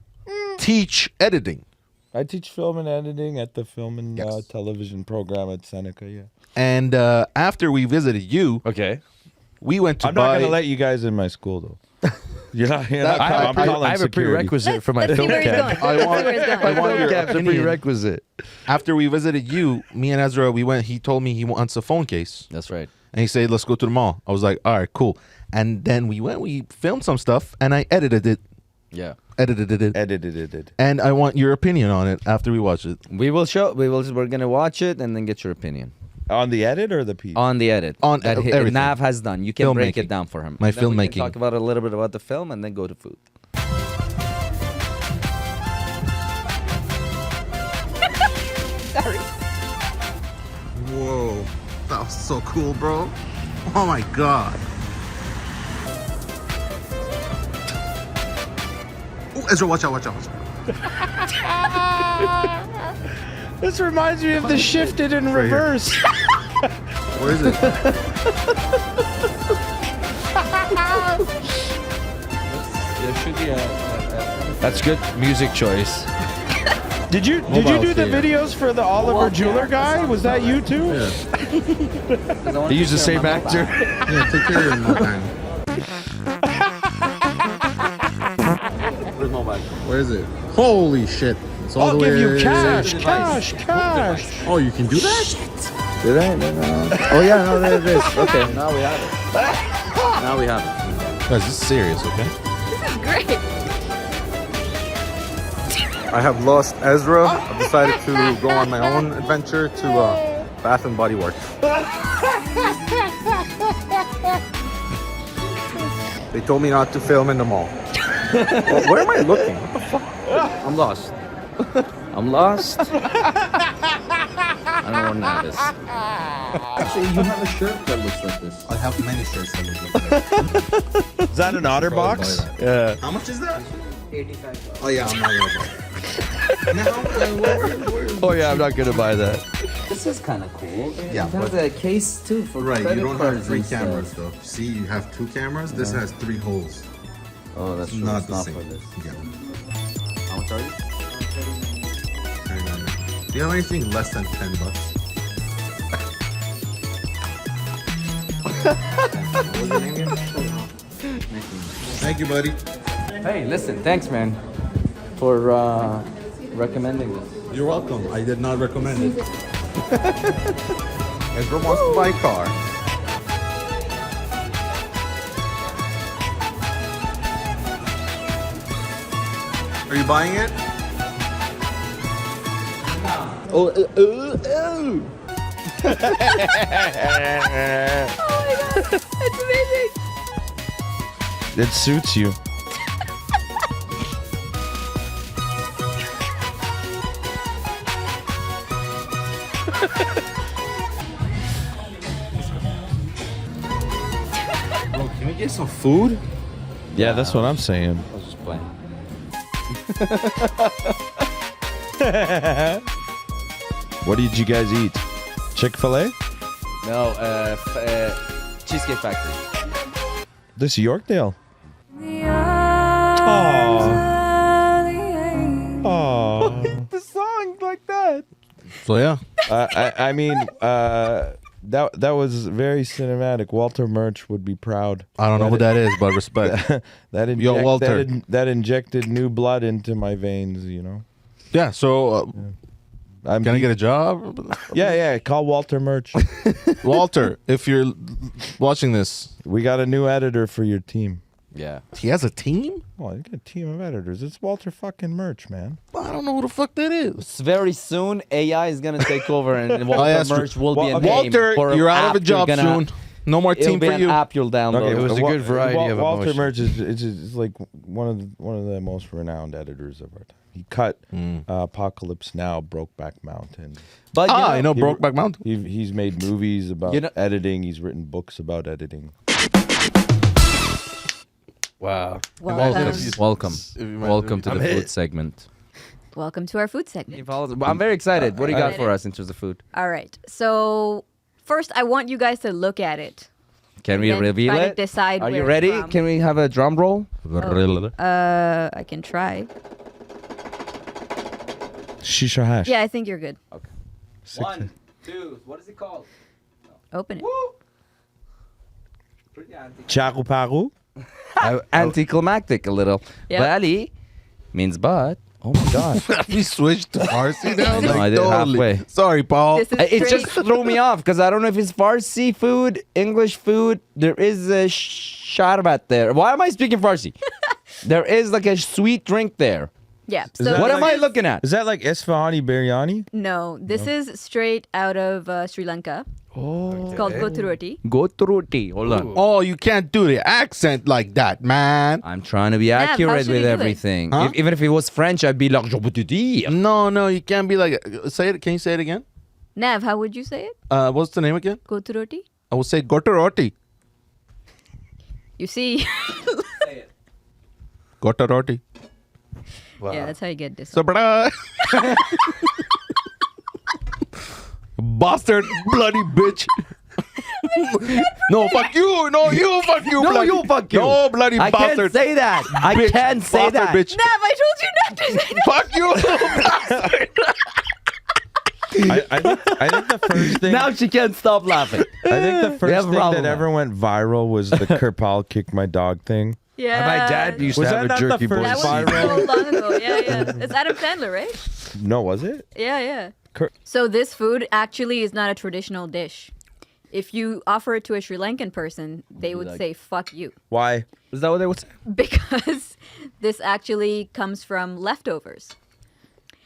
teach editing. I teach film and editing at the film and television program at Seneca. Yeah. And after we visited you, Okay. we went to I'm buy. not gonna let you guys in my school though. You're not. I'm calling I have a security. prerequisite for my Let's see film where he's camp. going. Let's see where he's going. I want your Camp's a opinion. prerequisite. After we visited you, me and Ezra, we went. He told me he wants a phone case, That's right. and he said, "Let's go to the mall." I was like, "All right, cool." And then we went. We filmed some stuff, and I edited it. Yeah. Edited it. Edited. And I want your opinion on it after we watch it. We're gonna watch it and then get your opinion On the edit or the piece? on the edit. On that everything. Nav has done. You can break Filmmaking. it down for him. My And then we can filmmaking. talk about a little bit about the film and then go to food. Sorry. Whoa, that was so cool, bro. Oh my god. Oh, Ezra, watch out. This reminds me of the shifted in reverse. Where is it? There should be That's good music choice. Did you do the videos for the Oliver Jeweler guy? Was that you too? He used the same actor. Yeah, take care of your mobile. Where's mobile? Where is it? Holy shit. It's all I'll the give way. you cash. Oh, you can do that? Did I? No. Oh yeah, no, there it is. Okay, now we have it. Guys, this is serious, okay? This is great. I have lost Ezra. I've decided to go on my own adventure to Bath and Body Works. They told me not to film in the mall. Well, where am I looking? What the fuck? I'm lost. I don't know what Nav is. Actually, you have a shirt that looks like this. I have many shirts that look like that. Is that an otter box? buy Yeah. How much is that? $85. Oh yeah, I'm not gonna buy it. Oh yeah, I'm not gonna buy that. This is kind of cool. Yeah, it has but- a case too for Right, you credit don't cards have 3 and stuff. cameras though. See, you have 2 cameras. This has 3 holes. Oh, that's It's true. not It's the not same. for this. Yeah. How much are you? Do you have anything less than $10? What was your name again? Thank you, buddy. Hey, listen, thanks, man, for recommending this. You're welcome. I did not recommend it. Ezra wants to buy a car. Are you buying it? Oh my god, that's amazing. It suits you. Bro, can we get some food? Yeah, that's what I'm saying. I was just playing. What did you guys eat? Chick-fil-A? No, Cheesecake Factory. This is Yorkdale. Oh. The song like that. So yeah. I mean, that was very cinematic. Walter Murch would be proud. I don't know who that is, but respect. That Walter. that injected new blood into my veins. You know. Yeah, so can I get a job? Yeah. Call Walter Murch. Walter, if you're watching this, We got a new editor for your team. Yeah. he has a team? Oh, you got a team of editors. It's Walter fucking Murch, man. I don't know who the fuck that is. Very soon, AI is gonna take over, and Walter asked you- Merch will be a name. Walter, for an you're out of a app job you're gonna- soon. No more It'll team be for an you. app you'll download. It was a good variety of Walter emotion. Murch is like one of the most renowned editors of our time. He cut Apocalypse Now, Brokeback Mountain. But you know, I know Brokeback Mountain. He's made movies about You know- editing. He's written books about editing. Wow. Welcome. Welcome to the food segment. Welcome to our food segment. I'm very excited. What do you got for us in terms of food? All right. So first, I want you guys to look at it. Can we Then reveal try to it? decide Are you where ready? it's from. Can we have a drum roll? I can try. Shisha hash. Yeah, I think you're good. 1, 2. What is it called? Open it. Chaku paku. Anticlimactic a little. Yep. Bali means but. Oh my god. We switched to Farsi now. No, I did halfway. Sorry, Paul. This is It just straight. threw me off because I don't know if it's Farsi food, English food. There is a sharbat there. Why am I speaking Farsi? There is like a sweet drink there. Yeah. Is So that What like- am I looking at? Is that like Isfahani biryani? No, this is straight out of Sri Lanka. Oh. It's called goturoti. Gotroti. Hold on. Oh, you can't do the accent like that, man. I'm trying to be how accurate should with you do it? everything. Huh? Even if it was French, I'd be like, No, you can't be like. Say it. Can you say it again? Nav, how would you say it? What's the name again? Goturoti? I will say Gotaroti. You see? Gotaroti. Yeah, that's how you get this. So, brah. Bastard, bloody bitch. No, fuck you. No, you fuck you. No, bloody. you fuck you. No, bloody I bastard. can't say that. I Bitch, can't say bastard, that. bitch. Nav, I told you not to say that. Fuck you, bastard. I think the first thing. Now she can't stop laughing. I think the have first a thing problem that now. ever went viral was the Kerpal kick my dog thing. Yeah. My dad used Was to that have a not the jerky first boy. That was viral? so long ago. Yeah. It's Adam Sandler, right? No, was it? Yeah. Cur- So this food actually is not a traditional dish. If you offer it to a Sri Lankan person, they would say "fuck you" Why? Is that what they would say? because this actually comes from leftovers.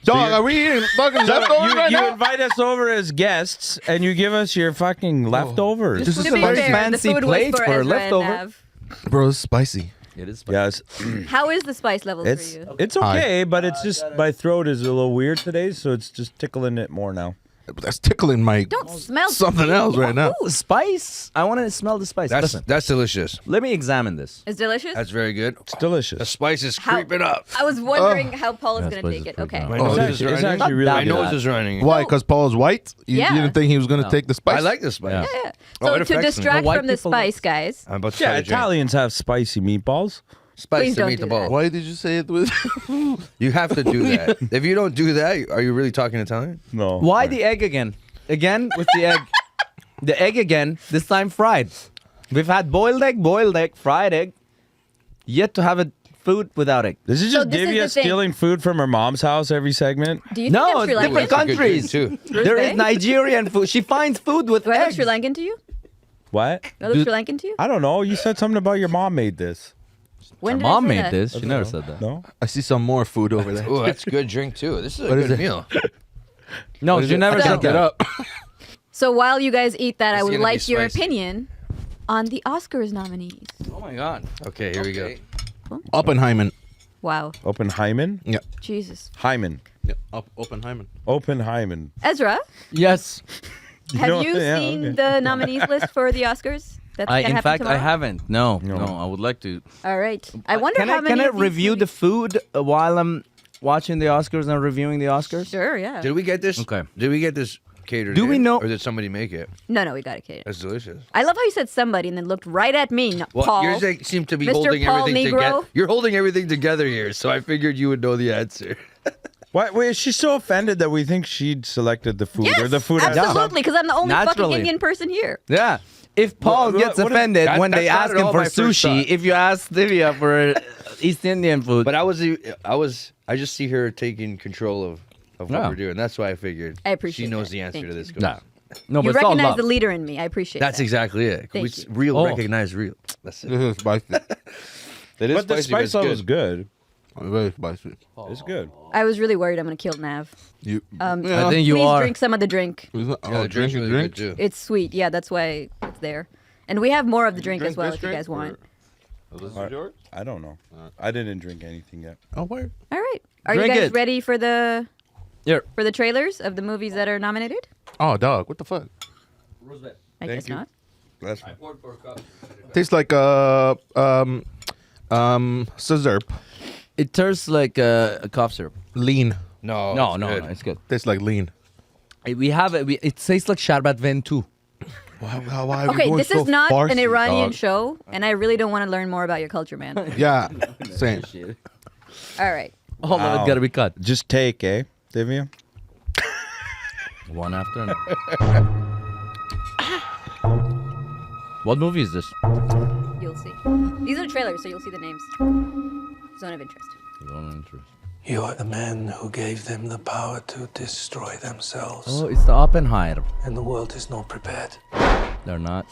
Dog, are we eating fucking leftovers right You now? invite us over as guests and you give us your fucking leftovers. This is To a be very fair, fancy the food plate was for, for a Ezra and leftover. Nav. Bro, it's spicy. It is. Yes, How is the spice level for it's you? it's okay, but it's just my throat is a little weird today, so it's just tickling it more now. That's tickling my Don't smell something else right now. Ooh, spice. I want to smell the spice. That's Listen, that's delicious. let me examine this. It's delicious. That's very good. It's The delicious. spice is How- creeping up. I was wondering how Paul is Yeah, going spice to is take it. pretty Okay. My good. nose It's is actually, it's running. actually really My good. nose is running. Why? Because Paul's white? You Yeah. didn't think he was going to No. take the spice? I like the spice. Yeah. Yeah. Oh, So it to affects me. distract White from the people- spice, guys. I'm about to Yeah, start a drink. Italians have spicy meatballs. Spice Please to don't meet do the ball. that. Why did you say it with... You have to do that. If you don't do that, are you really talking Italian? No. Why the egg again? Again with the egg. The egg again, this time fried. We've had boiled egg, fried egg. Yet to have a food without egg. This is So just this is Divya the thing. stealing food from her mom's house every segment. Do you think No, I'm Sri it's Lankan? different That's a good countries. drink, too. There is Rouzbeh? Nigerian food. She finds food with Do I look eggs. Sri Lankan to you? What? Do I look Sri Lankan to you? I don't know. You said something about your mom made this. When My did I mom say made that? this. She never said that. No? I see some more food over there. Oh, that's a good drink too. This is a What is good it? meal. No, she never So- said Get that. up. So while you guys eat that, I It's would gonna be like your spicy. opinion on the Oscars nominees. Oh my god. Okay, here we go. Oppenheimer. Wow. Oppenheimer? Yeah. Jesus. Hyman. Yeah. Oppenheimer. Oppenheimer. Ezra, Yes. have know- you yeah, seen okay. the nominees list for the Oscars? That's I gonna in happen fact I tomorrow? haven't. No, I would like to. All right. I wonder Can how I many. can I of these review the movies- food while I'm watching the Oscars and reviewing the Oscars? Sure. Yeah. Did we get this? Okay. Did we get this catered? Do we in, know- or did somebody make it? No, we got it, Kate. That's delicious. I love how you said somebody and then looked right at me, not Well, Paul. yours like, seem to be Mr. holding Paul everything Nigro. together. You're holding everything together here, so I figured you would know the answer. Why? Wait, is she so offended that we think she'd selected the food? Yes, or the food has absolutely, because I'm the only fucking Naturally. Indian person here. Yeah. If Paul What- gets what is- offended when they that's not ask at him all for my first sushi, thought. if you ask Divya for East Indian food, But I just see her taking control of what Yeah. we're doing. That's why I figured I appreciate she knows that. the answer Thank to you. this. no, no, You but it's all recognize love. the leader in me. I appreciate That's that. exactly it. Thank We you. real Oh. recognize real. That's it. This is spicy. It is But the spicy, but spice it's level good. is good. Very spicy. It's good. I was really worried I'm going to kill Nav. You. I think you Please are. drink some of the drink. Oh, Yeah, the drink's really good too. It's sweet. Yeah, that's why it's there. And we have more of the drink as well this if you guys drink, want. or- This is yours? I don't know. I didn't drink anything yet. Oh, word. All right. Are Drink you guys it. ready for the Here. trailers of the movies that are nominated? Oh, dog. What the fuck? I guess you. not. That's Tastes like scissor. It tastes like a cough syrup. Lean. No, No, it's no, good. no, it's good. Tastes like lean. We have it. It tastes like Sharbat Ven too. Why are we Okay, going this so is not Farsi, an Iranian dog? show, and I really don't want to learn more about your culture, man. Yeah, same. All right. Oh, no, Wow. it's gotta be cut. just take, eh? Divya? One after another. What movie is this? You'll see. These are trailers, so you'll see the names. Zone of interest. Zone of interest. You are the men who gave them the power to destroy themselves. Oh, it's the Oppenheimer. And the world is not prepared. They're not.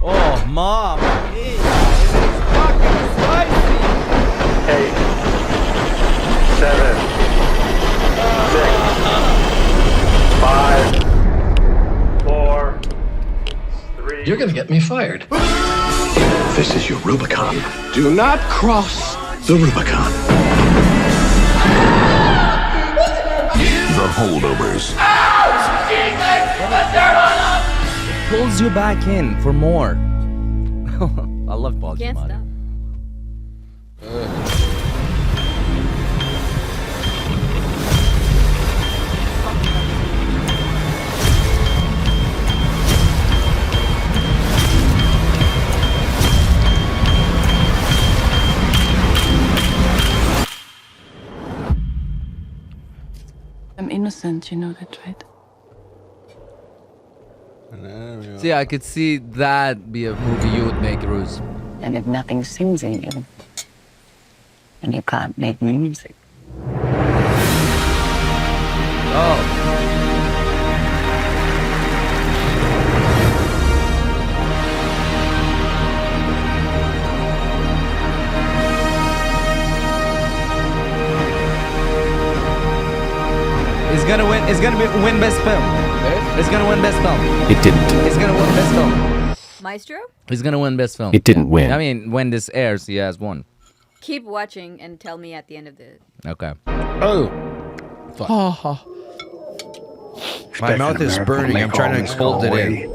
Oh, Mom! It's fucking spicy! 8, 7, 6, 5, 4, 3. You're gonna get me fired. This is your Rubicon. Do not cross the Rubicon. The Holdovers. Pulls you back in for more. I love Paul Can't Giamatti. stop. I'm innocent, you know that, right? See, I could see that be a movie you would make, Ruz. And if nothing sings in you, then you can't make music. Oh. It's gonna win. It's gonna win best film. It's gonna win best film. It didn't. It's gonna win best film. Maestro, He's gonna win best film. It didn't win. I mean, when this airs, he has won. keep watching and tell me at the end of the. Okay. Oh. My mouth is burning. I'm trying to expose it in.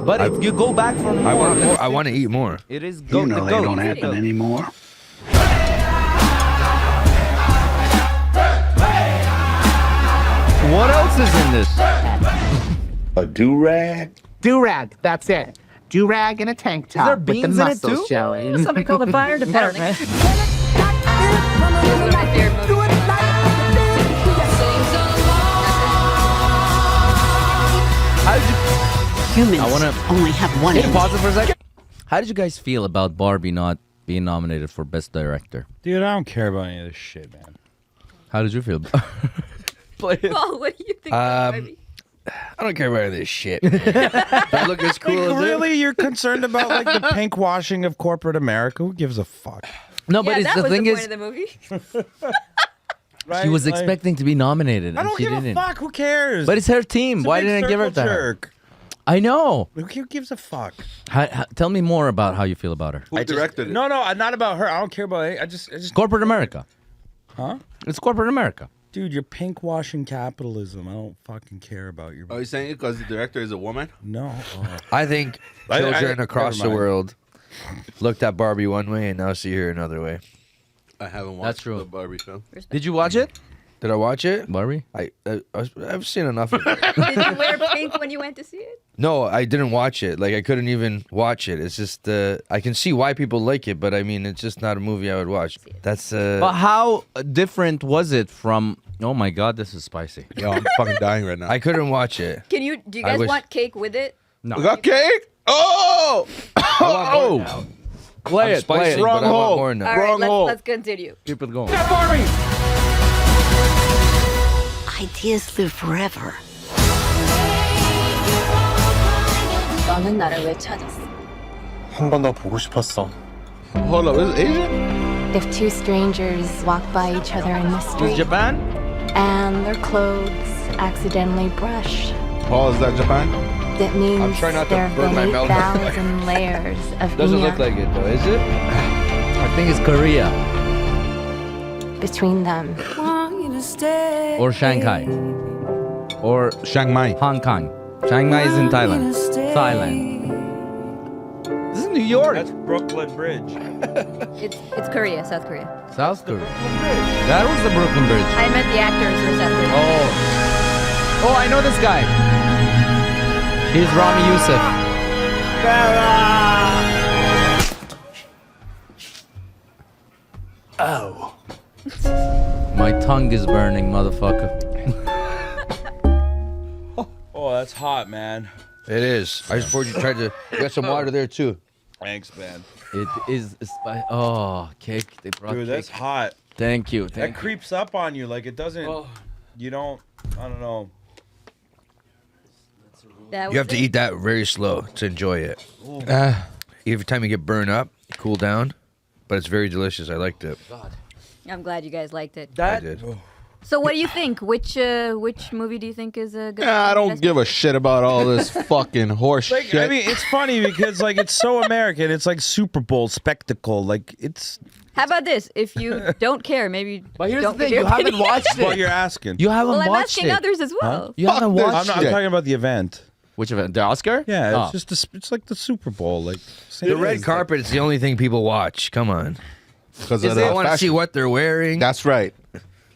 But if you go back for more, I want more. I want to eat more. It is You go know the they goat. don't happen anymore. What else is in this? A do-rag? Do-rag, that's it. Do-rag and a tank top there with the beans in it muscles too? showing. Somebody call the fire department. One of my favorite movies. How did you? Humans I wanna- only have one Can you engine. pause it for a second? How did you guys feel about Barbie not being nominated for Best Director? Dude, I don't care about any of this shit, man. How did you feel? Play it. Paul, what do you think? About Barbie? I don't care about this shit. Man. I look as cool as Really, you're concerned about like the pink washing of corporate America? Who gives a fuck? No, but Yeah, it's that the was thing the is, point of the movie. Right? she was Like, expecting to be nominated, I and don't she give didn't. a fuck. Who cares? But it's her team. It's a Why big didn't I give her circle to her? jerk. I know. Who gives a fuck? Tell me more about how you feel about her. Who directed it? No, not about her. I don't care about it. I just. Corporate America. Huh? It's corporate America. Dude, you're pink washing capitalism. I don't fucking care about your. Are you saying it because the director is a woman? No. I think I- children across never the mind. world looked at Barbie one way and now see her another way. I haven't watched That's true. the Barbie film. Did you watch it, Did I watch it? Barbie? I've seen enough of it. Did you wear pink when you went to see it? No, I didn't watch it. Like I couldn't even watch it. It's just I can see why people like it, but I mean it's just not a movie I would watch. That's But how different was it from? Oh my God, this is spicy. Yo, I'm fucking dying right now. I couldn't watch it. Can you? Do you I guys wish- want cake with it? No. We got cake? Oh! Oh! Play I'm it. Play spicy, it. but Wrong I want hole. more now. All right, Wrong hole. let's continue. Keep it going. Ideas live forever. 너는 나를 왜 찾았어? 한 번 더 보고 싶었어. Hold up, is it Asian? If two strangers walk by each other in the Is street Japan? and their clothes accidentally brush, Paul, is that Japan? that means I'm trying not to there have burn been my mouth. 8,000 layers of Doesn't neon look like it though, is it? I think it's Korea between them. or Shanghai or Chiang Mai. Hong Kong. Chiang Mai is in Thailand. Thailand. This is New York. That's Brooklyn Bridge. It's Korea, South Korea. South Korea. That was the Brooklyn Bridge. I meant the actors for South Korea. Oh, I know this guy. He's Rami Youssef. Oh, My tongue is burning, motherfucker. Oh, that's hot, man. It is. I just tried to get some water there too. Thanks, man. It is. Cake. They brought Dude, that's cake. hot. Thank you. That Thank you. creeps up on you. Like, it doesn't. You don't. I don't know. You have to eat that very slow to enjoy it. Every time you get burned up, cool down. But it's very delicious. I liked it. I'm glad you guys liked it. I did. So what do you think? Which movie do you think is a good? I don't give a shit about all this fucking horse Like, shit. I mean, it's funny because like it's so American. It's like Super Bowl spectacle. Like it's. How about this? If you don't care, maybe. But here's don't the thing: give you your haven't opinion. watched What it. you're asking? You haven't Well, I'm watched asking it. others as well. You haven't watched I'm not it. talking about the event. Which event? The Oscar? Yeah, Oh. it's just it's like the Super Bowl. Like The red carpet is the only thing people watch. Come on. Because I want to see what they're wearing. That's right.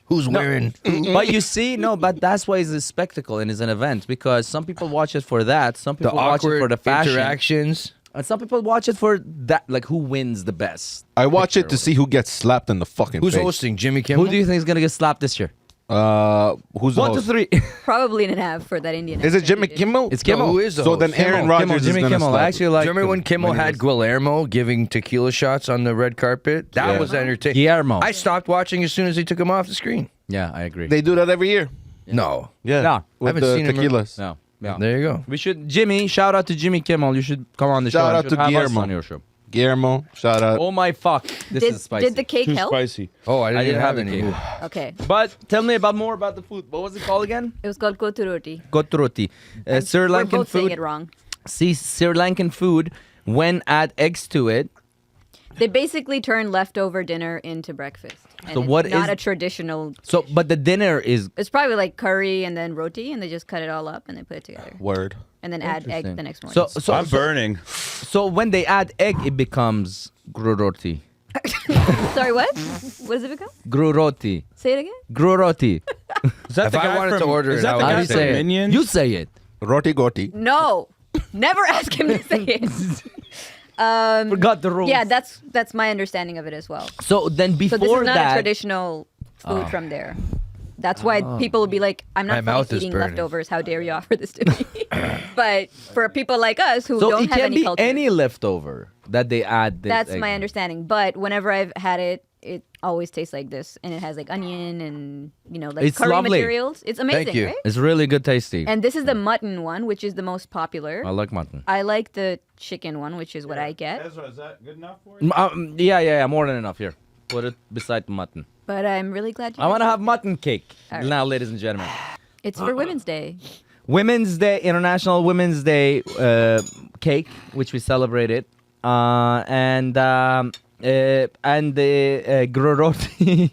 Who's wearing. But you see, but that's why it's a spectacle and it's an event because some people watch it for that, some The people watch it awkward for the fashion, interactions. and some people watch it for that, like who wins the best. I watch it to see who gets slapped in the fucking Who's face. hosting? Jimmy Kimmel? Who do you think is gonna get slapped this year? Who's the 1, 2, host? 3. Probably an half for that Indian. Is it accent Jimmy you did. Kimmel? It's Kimmel. No, who is the So host? then Aaron Kimmel, Rodgers Jimmy is gonna Kimmel. slap I actually him. like. Do you remember when Kimmel when he had was- Guillermo giving tequila shots on the red carpet? That was entertaining. Guillermo. I stopped watching as soon as they took him off the screen. Yeah, I agree. They do that every year. No. Yeah. No. With haven't the seen him- tequilas. No. Yeah. There you go. We should, Jimmy. Shout out to Jimmy Kimmel. You should come on the show. Shout You out should to have us Guillermo. on your show. Guillermo, shout out. Oh my fuck! This Did, is spicy. did the cake Too help? spicy. Oh, I didn't, didn't have any. the cake. Okay. But tell me more about the food. What was it called again? It was called koturoti. Kotroti. Sri We're Lankan both saying food. it wrong. See, Sri Lankan food. When add eggs to it. They basically turn leftover dinner into breakfast. And So it's what not is- a traditional. So, but the dinner is It's probably like curry and then roti, and they just cut it all up and they put it together, Word. and then add egg Interesting. the next morning. so. I'm burning. So when they add egg, it becomes gruroti. Sorry, what? What does it become? Gruroti. Say it again. Gruroti. Is that If the I guy wanted from, to order is it, that I the would guy say from it. Minions? You say it. Roti goti. No, never ask him to say it. Forgot the rules. Yeah, that's my understanding of it as well. So then So before this is not that, a traditional food from there. That's why people will be like, "I'm My not mouth fucking is eating burning. leftovers. How dare you offer this to me?" But for people like us who so don't it have can any be culture, any leftover that they add. This that's egg. my understanding. But whenever I've had it, it always tastes like this, and it has like onion and like It's curry lovely. materials. It's amazing, you. right? It's really good, tasty. And this is the mutton one, which is the most popular. I like mutton. I like the chicken one, which is what I get. Ezra, is that good enough for you? Yeah, more than enough. Here, put it beside the mutton. But I'm really glad you. I want to guys have liked mutton cake All right. now, ladies and gentlemen. it. It's for Women's Day. Women's Day, International Women's Day cake, which we celebrated, and the groroti.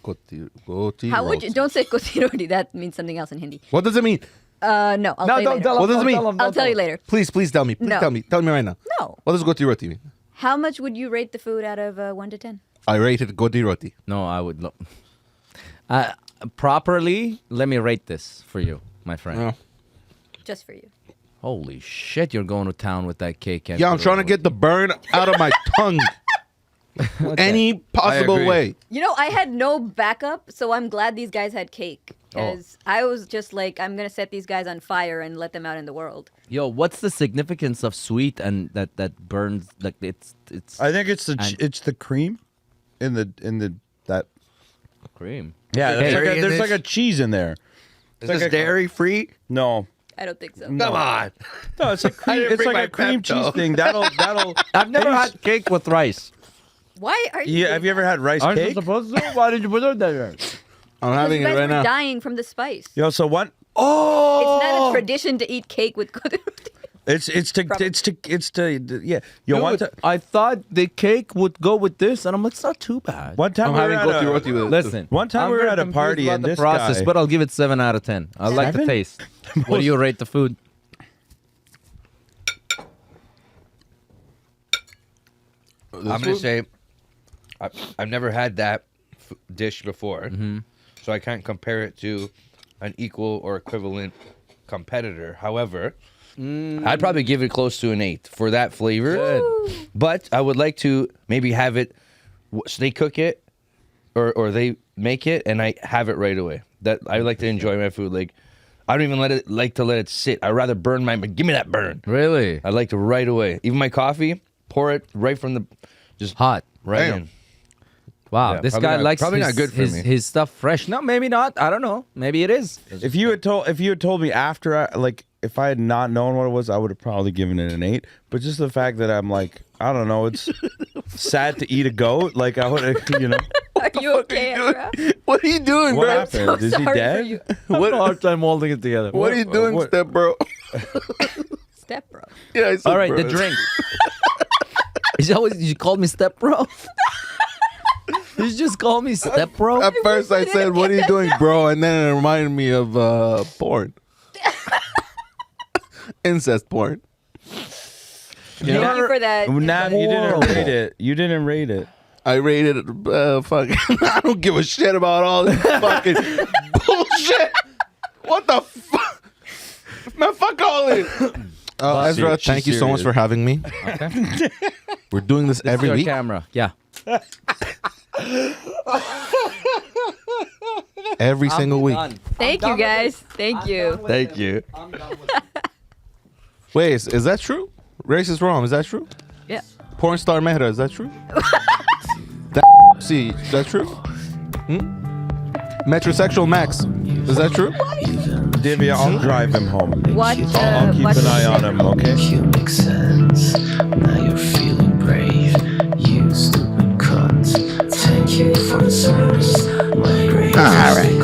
Goti How would you? roast. Don't say kotiroti. That means something else in Hindi. What does it mean? No, I'll tell you later. What does it mean? I'll tell you later. Please tell me. Please No. tell me. Tell me right now. No. What does goti roti mean? How much would you rate the food out of 1 to 10? I rated goti roti. No, I would. Properly, let me rate this for you, my friend. Yeah. Just for you. Holy shit, you're going to town with that cake. Yeah, I'm trying to get the burn out of my tongue. Any possible agree. way. You know, I had no backup, so I'm glad these guys had cake. Because I was just like, I'm going to set these guys on fire and let them out in the world. Yo, what's the significance of sweet and that burns like it's I think it's And- it's the cream in the that. cream? Yeah, Is there dairy in there's this? like a cheese in there. Is this dairy free? No, I don't think so. Come on. no, it's a cream. didn't It's bring like my a cream Pepto. cheese thing. That'll. I've never had cake with rice. Why are you? Yeah, have you ever had rice Aren't you cake? supposed to? Why did you put it there? I'm having you it guys right were now. dying from the spice. Yo, so what? It's not a tradition to eat cake with kotiroti. It's to yeah. Yo, one Dude, time, I thought the cake would go with this, and I'm like, it's not too bad. one time I'm we were having at goti a, roti with it. Listen, One time I'm we were very at a confused party about and the this process, guy- but I'll give it 7 out of 10. I like the 7? taste. What do you rate the food? I'm going to say I've never had that dish before. So I can't compare it to an equal or equivalent competitor. However, I'd probably give it close to an 8 for that flavor. But I would like to maybe have it, so they cook it or they make it, and I have it right away. That I like to enjoy my food. Like I don't even like to let it sit. I rather burn mine, but give me that burn. Really? I like to right away. Even my coffee, pour it right from the just hot right in. Wow, Yeah, this probably guy not- likes probably his, not good for his, me. his stuff fresh. No, maybe not. I don't know. Maybe it is. If you had told me after if I had not known what it was, I would have probably given it an 8. But just the fact that I'm like, I don't know, it's sad to eat a goat. Like I would have, you know. Are you okay, Ezra? What are you doing, What bro? happened? Is he sorry for dead? you. What, a hard time holding it together. what are you doing, step bro? Step bro. Yeah, I said All right, bro. the drink. You called me step bro? You just call me step bro? At first, I said, "What are you doing, bro?" And then it reminded me of porn, incest porn. Thank you for that. Nah, you didn't rate it. You didn't rate it. I rated it. Fucking. I don't give a shit about all this fucking bullshit. What the fuck, man? Fuck all this. Ezra, She's thank you so much for having me. Okay. We're doing this every Your week. camera. Yeah. Every single week. Thank you, guys. Thank you. Thank you. Wait, is that true? Racist Rom, is that true? Yeah. Porn star Mehra, is that true? See, is that true? Metrosexual Max, is that true? Divya, I'll drive him home. Watch. I'll keep watch an eye on him, okay? You make sense. Now you're feeling brave. You stupid cunt. Thank you for the service. My great. All right.